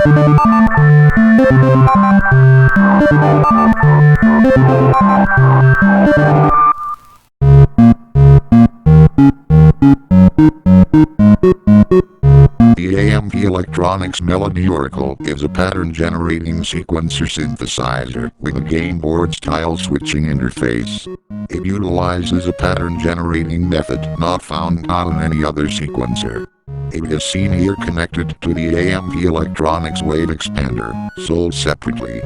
The AMP Electronics Melody Oracle is a pattern-generating sequencer synthesizer with a game board-style switching interface. It utilizes a pattern-generating method not found on any other sequencer. It is seen here connected to the AMP Electronics Wave Expander, sold separately.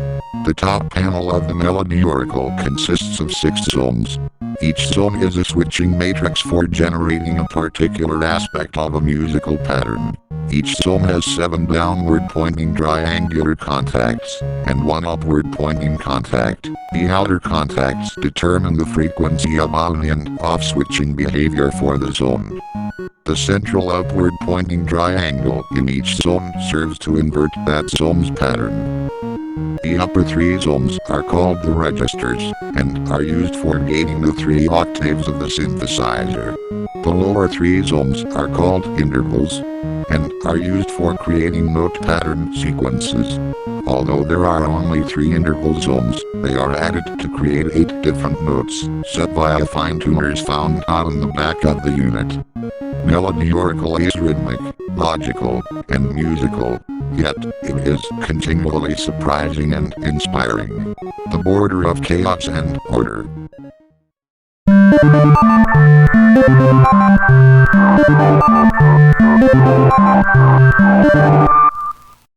The top panel of the Melody Oracle consists of 6 zones. Each zone is a switching matrix for generating a particular aspect of a musical pattern. Each zone has 7 downward-pointing triangular contacts, and 1 upward-pointing contact. The outer contacts determine the frequency of on and off switching behavior for the zone. The central upward-pointing triangle in each zone serves to invert that zone's pattern. The upper 3 zones are called the registers, and are used for gating the 3 octaves of the synthesizer. The lower 3 zones are called intervals, and are used for creating note pattern sequences. Although there are only 3 interval zones, they are added to create 8 different notes, set via fine-tuners found on the back of the unit. Melody Oracle is rhythmic, logical, and musical, yet it is continually surprising and inspiring. The border of chaos and order.